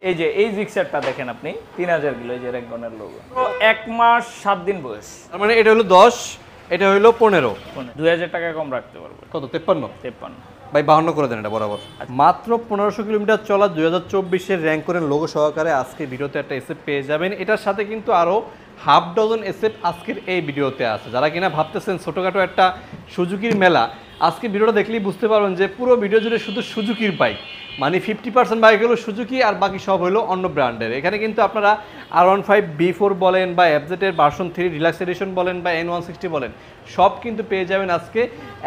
এই যে এই জিক্সারটা দেখেন আপনি 3000 কিলো, এই যে রেঙ্গনের লোগো। 1 মাস 7 দিন বয়স। তার মানে এটা হলো 10, এটা হলো 15। 2000 টাকা কম রাখতে পারবো। কত? 53। 53 ভাই 52 করে দেন এটা বরাবর। মাত্র 1500 কিলোমিটার চলা 2024-এর র্যাঙ্ক করেন লোগো সহকারে আজকে ভিডিওতে একটা এসএফ পেয়ে যাবেন। এটার সাথে কিন্তু আরও হাফ ডজন এসএফ আজকের এই ভিডিওতে আছে। যারা কিনা ভাবতেছেন ছোটোখাটো একটা সুজুকির মেলা, আজকে ভিডিওটা দেখলেই বুঝতে পারবেন যে পুরো ভিডিও জুড়ে শুধু সুজুকির বাইক, মানে 50% বাইক হলো সুজুকি আর বাকি সব হলো অন্য ব্র্যান্ডের। এখানে কিন্তু আপনারা R15 B4 বলেন বা এফজেডের ভার্সন 3 ডিলাক্স এডিশন বলেন বা N160 বলেন, সব কিন্তু পেয়ে যাবেন আজকে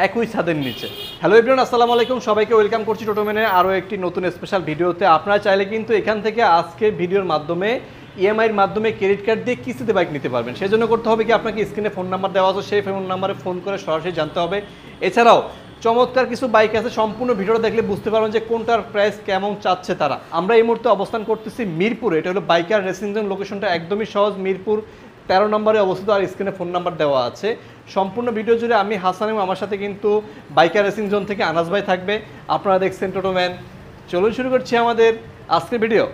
একই ছাদের নিচে। হ্যালো এভরিওয়ান, আসসালামু আলাইকুম, সবাইকে ওয়েলকাম করছি টোটোম্যানের আরও একটি নতুন স্পেশাল ভিডিওতে। আপনারা চাইলে কিন্তু এখান থেকে আজকে ভিডিওর মাধ্যমে ইএমআইয়ের মাধ্যমে ক্রেডিট কার্ড দিয়ে কিস্তিতে বাইক নিতে পারবেন। সেজন্য করতে হবে কি, আপনাকে স্ক্রিনে ফোন নাম্বার দেওয়া আছে, সেই ফোন নাম্বারে ফোন করে সরাসরি জানতে হবে। এছাড়াও চমৎকার কিছু বাইক আছে, সম্পূর্ণ ভিডিওটা দেখলে বুঝতে পারবেন যে কোনটার প্রাইস কেমন চাচ্ছে তারা। আমরা এই মুহূর্তে অবস্থান করতেছি মিরপুরে। এটা হলো বাইকার রেসিং জোন। লোকেশনটা একদমই সহজ, মিরপুর 13 নম্বরে অবস্থিত, আর স্ক্রিনে ফোন নাম্বার দেওয়া আছে। সম্পূর্ণ ভিডিও জুড়ে আমি হাসান এবং আমার সাথে কিন্তু বাইকার রেসিং জোন থেকে আনাস ভাই থাকবে। আপনারা দেখছেন টোটোম্যান। চলুন শুরু করছি আমাদের আজকের ভিডিও।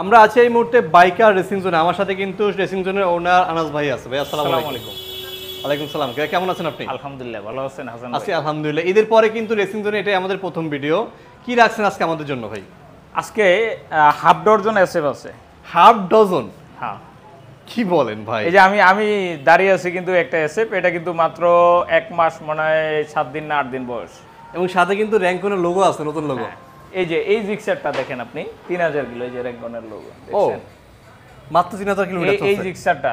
আমরা আছি এই মুহূর্তে বাইকার রেসিং জোনে। আমার সাথে কিন্তু রেসিং জোনের ওনার আনাস ভাই আছে। ভাই আসসালামু আলাইকুম। ওয়ালাইকুম সালাম। কেমন আছেন আপনি? আলহামদুলিল্লাহ, ভালো আছেন হাসান ভাই? আছি আলহামদুলিল্লাহ। ঈদের পরে কিন্তু রেসিং জোনে এটাই আমাদের প্রথম ভিডিও। কি রাখছেন আজকে আমাদের জন্য ভাই? আজকে হাফ ডজন এসএফ আছে। Half dozen? হ্যাঁ। কি বলেন ভাই? এই যে আমি দাঁড়িয়ে আছি কিন্তু একটা এসএফ, এটা কিন্তু মাত্র 1 মাস মনে হয় 7 দিন না 8 দিন বয়স, এবং সাথে কিন্তু র্যাঙ্কনের লোগো আছে, নতুন লোগো। এই যে এই জিক্সারটা দেখেন আপনি 3000 কিলো, এই যে রেঙ্গনের লোগো। ও, মাত্র 3000 কিলোমিটার চলছে। এই জিক্সারটা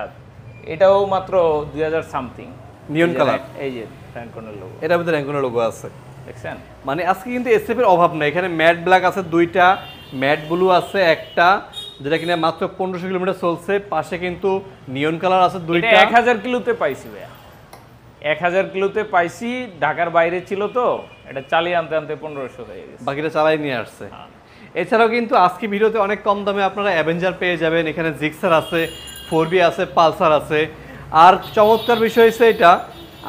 এটাও মাত্র 2000 সামথিং, নিয়ন কালার। এই যে রেঙ্গনের লোগো, এটার মধ্যে র্যাঙ্কনের লোগো আছে, দেখছেন? মানে আজকে কিন্তু এসএফ এর অভাব নাই। এখানে ম্যাট ব্ল্যাক আছে 2টা, ম্যাট ব্লু আছে একটা, যেটা কিনা মাত্র 1500 কিলোমিটার চলছে। পাশে কিন্তু নিয়ন কালার আছে 2টা। 1000 কিলোতে পাইছি ভাইয়া, 1000 কিলোতে পাইছি। ঢাকার বাইরে ছিল তো, এটা চালিয়ে আনতে আনতে 1500 হয়ে গেছে, বাকিটা চালাই নিয়ে আসছে। এছাড়াও কিন্তু আজকে ভিডিওতে অনেক কম দামে আপনারা অ্যাভেঞ্জার পেয়ে যাবেন। এখানে জিক্সার আছে, 4B আছে, পালসার আছে। আর চমৎকার বিষয় হচ্ছে এটা,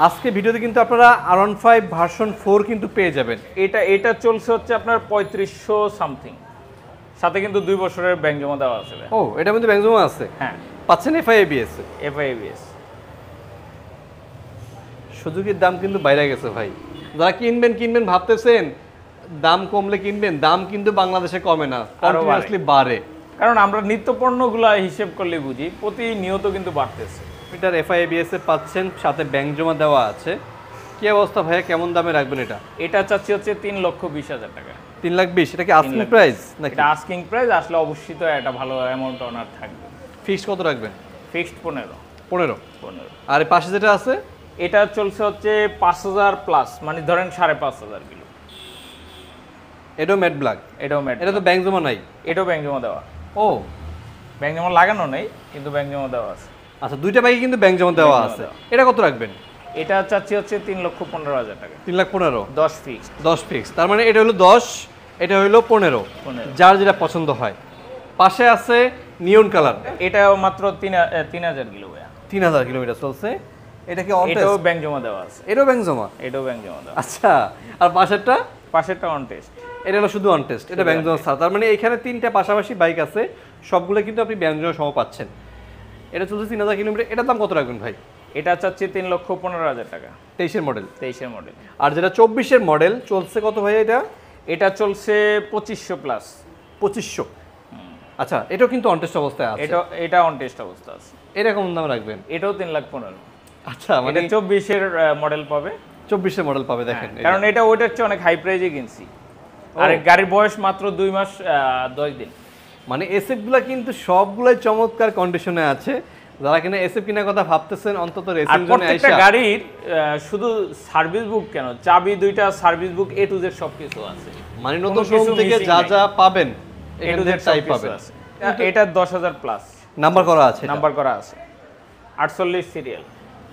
আজকে ভিডিওতে কিন্তু আপনারা R15 ভার্সন 4 কিন্তু পেয়ে যাবেন। এটা চলছে হচ্ছে আপনার 3500 সামথিং, সাথে কিন্তু 2 বছরের ব্যাংক জমা দেওয়া আছে। ও, এটার মধ্যে ব্যাংক জমা আছে? হ্যাঁ, পাচ্ছেন FI ABS। FI-ABS। সুজুকির দাম কিন্তু বাইরে গেছে ভাই। যারা কিনবেন ভাবতেছেন দাম কমলে কিনবেন, দাম কিন্তু বাংলাদেশে কমে না, কন্টিনিউয়াসলি বাড়ে। কারণ আমরা নিত্য পণ্যগুলো হিসেব করলে বুঝি প্রতিনিয়ত কিন্তু বাড়তেছে। এটার FI ABS এ পাচ্ছেন, সাথে ব্যাংক জমা দেওয়া আছে। কি অবস্থা ভাইয়া, কেমন দামে রাখবেন এটা? এটা চাচ্ছি হচ্ছে 3,20,000 টাকা। 3,20,000? এটা কি আস্কিং প্রাইস নাকি? এটা আস্কিং প্রাইস, আসলে অবশ্যই তো একটা ভালো অ্যামাউন্ট অনার থাকবে। ফিক্সড কত রাখবেন? ফিক্সড 15। 15। আর এই পাশে যেটা আছে এটা চলছে হচ্ছে 5000 প্লাস, মানে ধরেন 5,500 কিলো। এটাও ম্যাট ব্ল্যাক? এটাও ম্যাট। এটা তো ব্যাংক জমা নাই? এটাও ব্যাংক জমা দেওয়া। ও, ব্যাংক জমা লাগানো নেই, কিন্তু ব্যাংক জমা দেওয়া আছে। আচ্ছা, 2টা বাইকে কিন্তু ব্যাংক জমা দেওয়া আছে। এটা কত রাখবেন? এটা চাচ্ছি হচ্ছে 3,15,000 টাকা। 3,15,000? 10 ফিক্সড। 10 ফিক্স। তার মানে এটা হলো 10, এটা হলো 15, যার যেটা পছন্দ হয়। পাশে আছে নিয়ন কালার। এটাও মাত্র 3000 কিলো ভাইয়া। 3000 কিলোমিটার চলছে। এটা কি অন টেস্ট? এটাও ব্যাংক জমা দেওয়া আছে। এটাও ব্যাংক জমা? এটাও ব্যাংক জমা দেওয়া। আচ্ছা, আর পাশেরটা অন টেস্ট। এটা হলো শুধু অন টেস্ট, এটা ব্যাংক জমা ছাড়া। তার মানে এখানে 3টা পাশাপাশি বাইক আছে, সবগুলো কিন্তু আপনি ব্যাংক জমা সহ পাচ্ছেন। এটা চলছে 3000 কিলোমিটার। এটার দাম কত রাখবেন ভাই? এটা চাচ্ছি 3,15,000 টাকা। 23-এর মডেল? 23-এর মডেল। আর যেটা 24-এর মডেল চলছে কত ভাই এটা? এটা চলছে 2500 প্লাস। 2500? আচ্ছা, এটাও কিন্তু অন টেস্ট অবস্থায় আছে? এটা অন টেস্ট অবস্থা আছে। এটা কোন দাম রাখবেন? এটাও 3,15,000। আচ্ছা, মানে 24-এর মডেল পাবে। 24-এর মডেল পাবে, দেখেন। কারণ এটা ওইটার চেয়ে অনেক হাই প্রাইজে কিনছি, আর গাড়ির বয়স মাত্র 2 মাস 10 দিন। মানে এসএফ গুলা কিন্তু সবগুলাই চমৎকার কন্ডিশনে আছে। যারা কিনা এসএফ কেনার কথা ভাবতেছেন, অন্তত রেসিং জোনে আইসা। প্রত্যেকটা গাড়ির শুধু সার্ভিস বুক কেন, চাবি 2টা, service book A to Z সবকিছু আছে। মানে নতুন শোরুম থেকে যা পাবেন এখান থেকে তাই পাবেন। এটা 10,000 প্লাস নাম্বার করা আছে? নাম্বার করা আছে, 48 সিরিয়াল।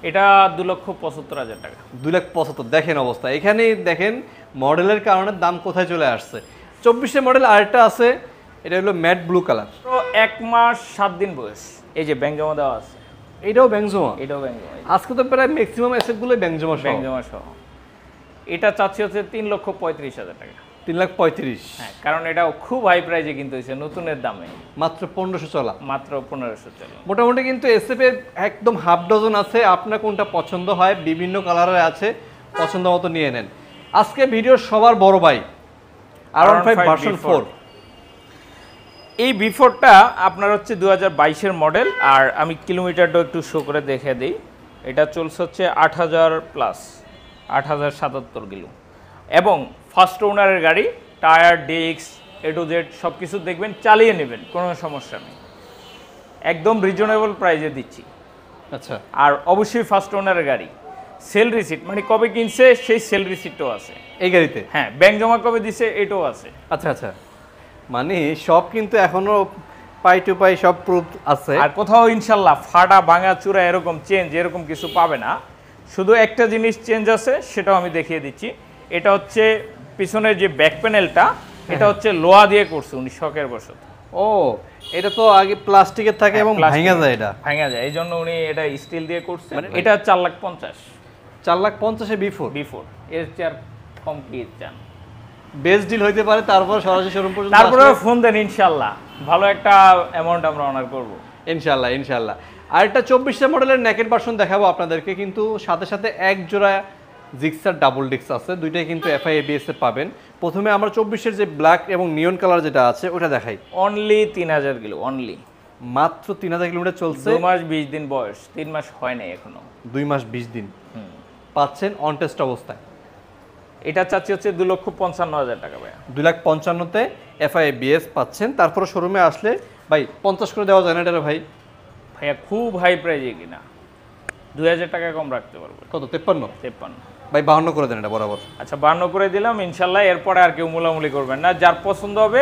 এটা 2,75,000 টাকা। 2,75,000? দেখেন অবস্থা, এখানেই দেখেন মডেলের কারণে দাম কোথায় চলে আসছে। 24-এর মডেল আরেকটা আছে, এটা হলো ম্যাট ব্লু কালার। তো 1 মাস 7 দিন বয়স। এই যে ব্যাংক জমা দেওয়া আছে। এটাও ব্যাংক জমা? এটাও ব্যাংক জমা। আজকে তো প্রায় ম্যাক্সিমাম এসএফ গুলোই ব্যাংক জমা সহ। ব্যাংক জমা সহ। এটা চাচ্ছি হচ্ছে 3,35,000 টাকা। 3,35,000। হ্যাঁ, কারণ এটা খুব হাই প্রাইজে কিন্তু হয়েছে নতুনের দামে, মাত্র 1500 চলা। মাত্র 1500 চলে। মোটামুটি কিন্তু এসএফ এর একদম হাফ ডজন আছে, আপনার কোনটা পছন্দ হয় বিভিন্ন কালারের আছে, পছন্দ মতো নিয়ে নেন। আজকে ভিডিওর সবার বড় ভাই R15 ভার্সন 4। এই বিফোরটা আপনার হচ্ছে 2022-এর মডেল, আর আমি কিলোমিটারটা একটু শো করে দেখে দিই। এটা চলছে হচ্ছে 8,000 প্লাস, 8,077 কিলো, এবং ফার্স্ট ওনারের গাড়ি। Tyre, disc, A to Z সব কিছু দেখবেন, চালিয়ে নেবেন, কোনো সমস্যা নেই, একদম রিজনেবল প্রাইসে দিচ্ছি। আচ্ছা, আর অবশ্যই ফার্স্ট ওনারের গাড়ি। সেল রিসিট মানে কবে কিনছে সেই সেল রিসিটও আছে এই গাড়িতে। হ্যাঁ, ব্যাংক জমা কবে দিছে এটাও আছে। আচ্ছা আচ্ছা, মানে সব কিন্তু এখনো পাই টু পাই সব প্রুফ আছে। আর কোথাও ইনশাল্লাহ ফাটা ভাঙা চূড়া এরকম চেঞ্জ এরকম কিছু পাবে না। শুধু একটা জিনিস চেঞ্জ আছে, সেটাও আমি দেখিয়ে দিচ্ছি। এটা হচ্ছে পিছনের যে ব্যাক প্যানেলটা, এটা হচ্ছে লোহা দিয়ে করছে উনি শখের বশত। ও, এটা তো আগে প্লাস্টিকের থাকে এবং ভাঙা যায়, এটা ভাঙা যায়, এই জন্য উনি এটা স্টিল দিয়ে করছে। এটা 4,50,000। 4,50,000 বিফোর। এর চেয়ার কম কি চান? বেস্ট ডিল হইতে পারে, তারপর সরাসরি শোরুম পর্যন্ত তারপরে ফোন দেন, ইনশাল্লাহ ভালো একটা অ্যামাউন্ট আমরা অনার করব ইনশাল্লাহ ইনশাল্লাহ। আর একটা 24 মডেলের নেকেট ভার্সন দেখাবো আপনাদেরকে, কিন্তু সাথে সাথে এক জোড়া জিক্সার ডাবল ডিস্ক আছে, দুইটাই কিন্তু এফআই এবিএস এ পাবেন। প্রথমে আমরা 24-এর যে ব্ল্যাক এবং নিয়ন কালার যেটা আছে ওটা দেখাই। অনলি 3,000 কিলো, অনলি মাত্র 3,000 কিলোমিটার চলছে। 2 মাস 20 দিন বয়স, 3 মাস হয় নাই এখনো। 2 মাস 20 দিন পাচ্ছেন অন টেস্ট অবস্থায়। এটা চাচ্ছি হচ্ছে 2,55,000 টাকা ভাইয়া। 2,55,000-তে এফআই এবিএস পাচ্ছেন। তারপরে শোরুমে আসলে ভাই 50 করে দেওয়া যায় না এটা ভাই? ভাইয়া খুব হাই প্রাইজে কিনা, 2,000 টাকা কম রাখতে পারবো। কত? 53? 53 ভাই 52 করে দেন এটা বরাবর। আচ্ছা, 52 করে দিলাম ইনশাল্লাহ। এরপরে আর কেউ মুলামুলি করবেন না, যার পছন্দ হবে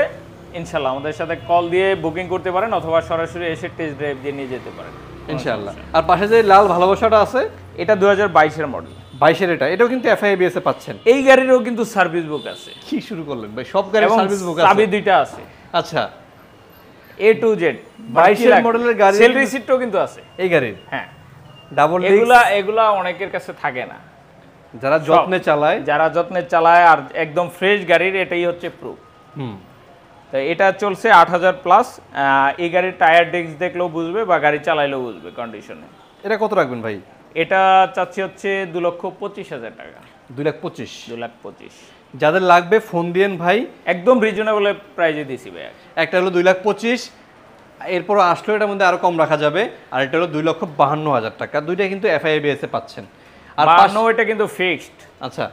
ইনশাল্লাহ আমাদের সাথে কল দিয়ে বুকিং করতে পারেন, অথবা সরাসরি এসে টেস্ট ড্রাইভ দিয়ে নিয়ে যেতে পারেন ইনশাআল্লাহ। আর পাশে যে লাল ভালোবাসাটা আছে, এটা 2022-এর মডেল। 22-এর এটাও কিন্তু এফআই এবিএস এ পাচ্ছেন। এই গাড়িরও কিন্তু সার্ভিস বুক আছে। কি শুরু করলেন ভাই, সব গাড়ির সার্ভিস বুক আছে? চাবি দুইটা আছে। আচ্ছা, A to Z 22-এর মডেলের গাড়ি, সেল রিসিটও কিন্তু আছে এই গাড়ির। হ্যাঁ, ডাবল এগুলা অনেকের কাছে থাকে না, যারা যত্নে চালায়, আর একদম ফ্রেশ গাড়ির এটাই হচ্ছে প্রুফ। তো এটা চলছে 8,000 প্লাস। এই গাড়ির টায়ার ডিস্ক দেখলেও বুঝবে, বা গাড়ি চালাইলেও বুঝবে কন্ডিশনে। এটা কত রাখবেন ভাই? এটা চাচ্ছি হচ্ছে 2,25,000 টাকা। 2,25,000? 2,25,000। যাদের লাগবে ফোন দিয়েন ভাই, একদম রিজনেবল প্রাইসে দিছি ভাই। একটা হলো 2,25,000, এরপর আসলে এটার মধ্যে আরো কম রাখা যাবে। আর এটা হলো 2,52,000 টাকা। দুইটা কিন্তু এফআই এবিএস এ পাচ্ছেন। আর 52 এটা কিন্তু ফিক্সড। আচ্ছা,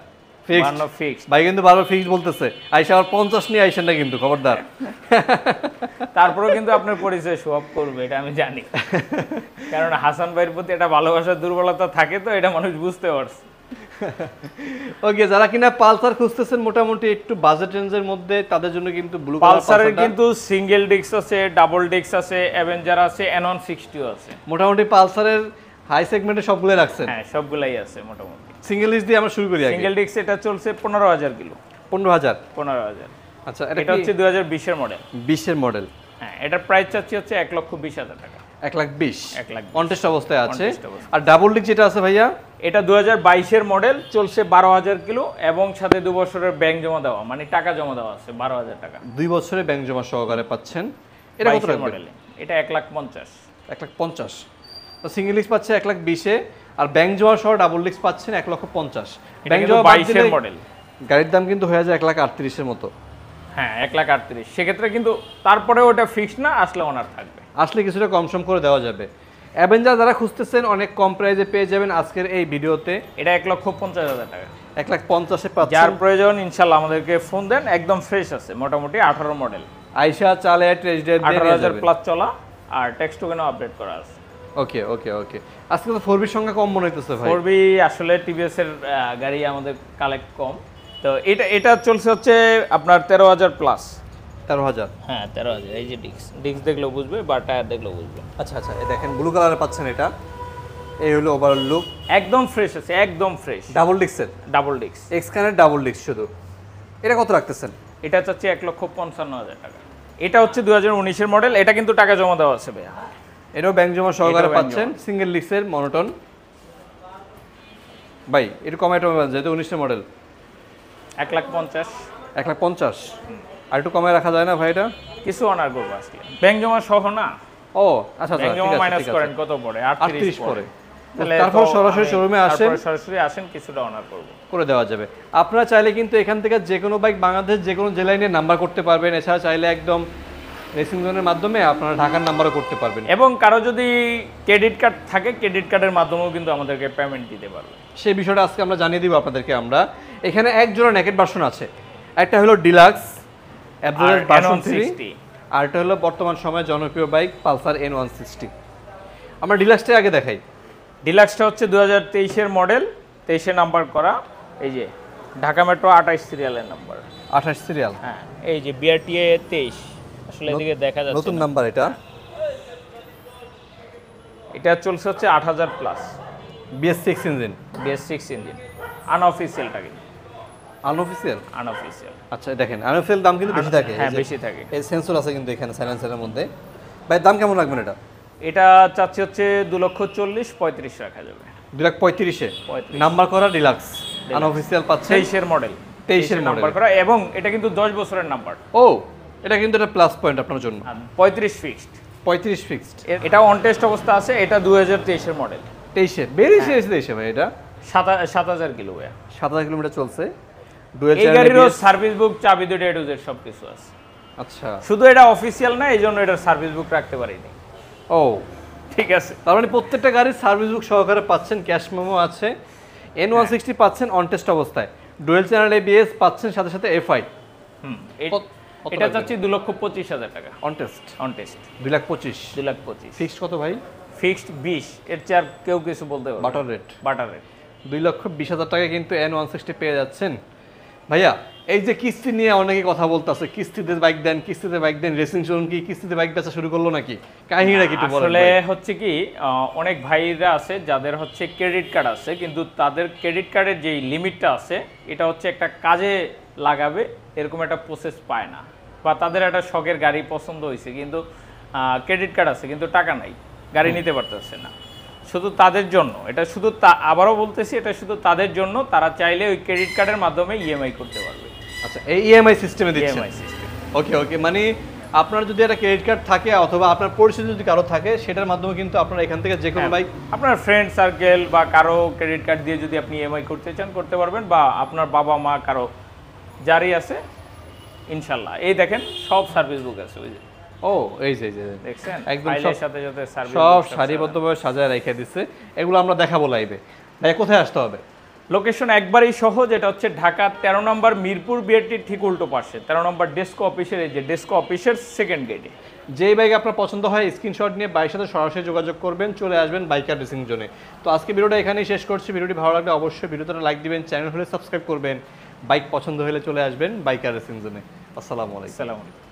ফিক্সড ভাই কিন্তু বারবার ফিক্সড বলতেছে। আইসা আবার 50 নিয়ে আইসেন না কিন্তু, খবরদার। তারপরেও কিন্তু আপনার পরিচয় শো আপ করবে, এটা আমি জানি, কারণ হাসান ভাইয়ের প্রতি একটা ভালোবাসার দুর্বলতা থাকে, তো এটা মানুষ বুঝতে পারছে। ওকে, যারা কিনা পালসার খুঁজতেছেন মোটামুটি একটু বাজেট রেঞ্জের মধ্যে, তাদের জন্য কিন্তু ব্লু পালসারের কিন্তু সিঙ্গেল ডিস্ক আছে, ডাবল ডিস্ক আছে, অ্যাভেঞ্জার আছে, N1 60 আছে। মোটামুটি পালসারের হাই সেগমেন্টে সবগুলো রাখছেন? হ্যাঁ, সবগুলাই আছে মোটামুটি। সিঙ্গেল ডিস্ক দিয়ে আমরা শুরু করি। সিঙ্গেল ডিস্ক এটা চলছে 15,000 কিলো। 15,000? আচ্ছা, এটা হচ্ছে 2020-এর মডেল। 20-এর মডেল। হ্যাঁ, এটার প্রাইস চাচ্ছি হচ্ছে 1,20,000 টাকা। 1,20,000 অন টেস্ট অবস্থায় আছে। আর ডাবল ডিস্ক যেটা আছে ভাইয়া, এটা 2022-এর মডেল, চলছে 12,000 কিলো, এবং সাথে 2 বছরের ব্যাংক জমা দেওয়া, মানে টাকা জমা দেওয়া আছে 12,000 টাকা। 2 বছরের ব্যাংক জমা সহকারে পাচ্ছেন। এটা কত মডেল? এটা 1,50,000। 1,50,000। তো সিঙ্গেল ডিস্ক পাচ্ছে 1,20,000, আর ব্যাংক জমা সহ ডাবল ডিস্ক পাচ্ছেন 1,50,000। ব্যাংক জমা 22-এর মডেল, গাড়ির দাম কিন্তু হয়ে যায় 1,38,000-এর মতো। হ্যাঁ, 1,38,000। সেক্ষেত্রে কিন্তু তারপরে ওটা ফিক্সড না, আসলে ওনার থাকবে, আসলে কিছুটা কম সম করে দেওয়া যাবে। অ্যাভেঞ্জার যারা খুঁজতেছেন অনেক কম প্রাইসে পেয়ে যাবেন আজকের এই ভিডিওতে। এটা 1,50,000 টাকা। 1,50,000-এ পাচ্ছেন। যার প্রয়োজন ইনশাআল্লাহ আমাদেরকে ফোন দেন, একদম ফ্রেশ আছে, মোটামুটি 18 মডেল। আইসা চালে টেস্ট ড্রাইভ দিয়ে 18,000 প্লাস চলা, আর টেক্সট টোকেনও আপডেট করা আছে। ওকে ওকে ওকে। আজকে তো 4B সংখ্যা কম মনে হইতেছে ভাই। 4B আসলে টিভিএস এর গাড়ি আমাদের কালেক্ট কম, তো এটা চলছে হচ্ছে আপনার 13,000 প্লাস। 13,000? হ্যাঁ, 13,000। এই যে ডিস্ক দেখলেও বুঝবে, বা টায়ার দেখলেও বুঝবে। আচ্ছা আচ্ছা, এই দেখেন ব্লু কালারে পাচ্ছেন এটা। এই হলো ওভারঅল লুক, একদম ফ্রেশ আছে, একদম ফ্রেশ। ডাবল ডিস্কের? ডাবল ডিস্ক, এক্সকানের ডাবল ডিস্ক শুধু। এটা কত রাখতেছেন? এটা চাচ্ছি 1,55,000 টাকা। এটা হচ্ছে 2019-এর মডেল, এটা কিন্তু টাকা জমা দেওয়া আছে ভাইয়া। এটাও ব্যাংক জমা সহকারে পাচ্ছেন, সিঙ্গেল ডিস্কের মনোটন। ভাই এটা কমাইটো যেহেতু 19-এর মডেল, 1,50,000। 1,50,000 আর একটু কমে রাখা যায় না ভাই এটা? কিছু অনার করবো আজকে, ব্যাংক জমা সহ না। ও আচ্ছা ব্যাংক আচ্ছা, জমা ঠিক আছে, মাইনাস ঠিক আছে। করেন কত পড়ে? 38 পরে। তাহলে তারপর তো সরাসরি আমি- শোরুমে আসেন, তারপরে সরাসরি আসেন, কিছুটা অনার করবো। করে দেওয়া যাবে। আপনারা চাইলে কিন্তু এখান থেকে যে কোনো বাইক বাংলাদেশ যে কোনো জেলায় নিয়ে নাম্বার করতে পারবেন। এছাড়া চাইলে একদম রেসিং জোনের মাধ্যমে আপনারা ঢাকার নাম্বারও করতে পারবেন। এবং কারো যদি ক্রেডিট কার্ড থাকে, ক্রেডিট কার্ডের মাধ্যমেও কিন্তু আমাদেরকে পেমেন্ট দিতে পারবে। সেই বিষয়টা আজকে আমরা জানিয়ে দিব আপনাদেরকে। আমরা এখানে এক জোড়া নেকেট ভার্সন আছে, একটা হলো ডিলাক্স অ্যাবজর্ভ ভার্সন 3, আর একটা হলো বর্তমান সময়ে জনপ্রিয় বাইক পালসার N160। আমরা ডিলাক্সটাই আগে দেখাই। ডিলাক্সটা হচ্ছে 2023-এর মডেল, 23-এ নাম্বার করা। এই যে ঢাকা মেট্রো 28 সিরিয়ালের নাম্বার। 28 সিরিয়াল, হ্যাঁ এই যে BRTA 23, আসলে এদিকে দেখা যাচ্ছে নতুন না। নাম্বার এটা। এটা চলছে হচ্ছে 8,000 plus, BS6 engine, BS6 engine. আনঅফিসিয়ালটা কিন্তু, আনঅফিসিয়াল। আনঅফিসিয়াল। আচ্ছা দেখেন আনঅফিসিয়াল দাম কিন্তু বেশি থাকে। হ্যাঁ এই যে বেশি থাকে। এই সেন্সর আছে কিন্তু এখানে সাইলেন্সারের মধ্যে। ভাই দাম কেমন রাখবেন এটা? এটা চাচ্ছি হচ্ছে 2,40,35 রাখা যাবে। 2,35,000 35 নাম্বার করা ডিলাক্স আনঅফিসিয়াল পাচ্ছেন। 23-এর মডেল, 23-এর নাম্বার করা, এবং এটা কিন্তু 10 বছরের নাম্বার। ও এটা কিন্তু একটা প্লাস পয়েন্ট আপনার জন্য। 35 ফিক্সড। 35 ফিক্সড। এটা অন টেস্ট অবস্থা আছে। এটা 2023-এর মডেল। 23-এ বেরিয়েছে এসে ভাই এটা 7,000 কিলো। 7,000 কিলোমিটার চলছে। ডুয়েল এই গাড়িরও সার্ভিস বুক, চাবি দুটো A to Z সব কিছু আছে। আচ্ছা শুধু এটা অফিসিয়াল না, এই জন্য এটার সার্ভিস বুক রাখতে পারিনি। ও ঠিক আছে। তার মানে প্রত্যেকটা গাড়ির সার্ভিস বুক সহকারে পাচ্ছেন, ক্যাশ মেমো আছে। N160 পাচ্ছেন অন টেস্ট অবস্থায়, ডুয়েল চ্যানেল ABS পাচ্ছেন, সাথে সাথে FI। এটা চাচ্ছি 2,25,000 টাকা on test, on test. 2,25,000। 2,25,000 fixed কত ভাই? ফিক্সড 20, এর চেয়ে আর কেউ কিছু বলতে পারবে না। Butter rate. বাটার রেট 2,20,000 টাকায় কিন্তু N160 পেয়ে যাচ্ছেন। ভাইয়া এই যে কিস্তি নিয়ে অনেকে কথা বলতেছে, কিস্তিতে বাইক দেন, কিস্তিতে বাইক দেন, রেসিং শোরুম কি কিস্তিতে বাইক বেচা শুরু করলো নাকি? কাহিনীটা কি একটু বলেন আসলে ভাই। হচ্ছে কি, অনেক ভাইরা আছে যাদের হচ্ছে ক্রেডিট কার্ড আছে, কিন্তু তাদের ক্রেডিট কার্ডের যে লিমিটটা আছে এটা হচ্ছে একটা কাজে লাগাবে এরকম একটা প্রসেস পায় না, বা তাদের একটা শখের গাড়ি পছন্দ হয়েছে কিন্তু ক্রেডিট কার্ড আছে কিন্তু টাকা নাই, গাড়ি নিতে পারতেছে না। শুধু তাদের জন্য এটা, শুধু আবারও বলতেছি, এটা শুধু তাদের জন্য। তারা চাইলে ওই ক্রেডিট কার্ডের মাধ্যমে ইএমআই করতে পারবে। আচ্ছা এই ইএমআই সিস্টেমে দিচ্ছেন? EMI system. ওকে ওকে, মানে আপনার যদি একটা ক্রেডিট কার্ড থাকে অথবা আপনার পরিচিত যদি কারো থাকে, সেটার মাধ্যমে কিন্তু আপনারা এখান থেকে যে কোনো বাইক, আপনার ফ্রেন্ড সার্কেল বা কারো ক্রেডিট কার্ড দিয়ে যদি আপনি ইএমআই করতে চান করতে পারবেন, বা আপনার বাবা মা কারো যারই আছে ইনশাল্লাহ। এই দেখেন সব সার্ভিস বুক আছে, ওই যে ও এই যে দেখছেন একদম ফাইলের সব সাথে সাথে সার্ভিস সব সারিবদ্ধভাবে সাজায় রেখে দিচ্ছে। এগুলো আমরা দেখাবো লাইভে। ভাই কোথায় আসতে হবে? লোকেশন একবারই সহজ। এটা হচ্ছে ঢাকা 13 নম্বর মিরপুর বিআরটির ঠিক উল্টো পাশে, 13 নম্বর ডেস্কো অফিসের, এই যে ডেস্কো অফিসের সেকেন্ড গেটে। যেই বাইক আপনার পছন্দ হয় স্ক্রিনশট নিয়ে বাইকের সাথে সরাসরি যোগাযোগ করবেন, চলে আসবেন বাইকার রেসিং জোনে। তো আজকে ভিডিওটা এখানেই শেষ করছি। ভিডিওটি ভালো লাগলে অবশ্যই ভিডিওটা লাইক দিবেন, চ্যানেল হলে সাবস্ক্রাইব করবেন, বাইক পছন্দ হলে চলে আসবেন বাইকার রেসিং জোনে। আসসালামু আলাইকুম। আসসালামু আলাইকুম।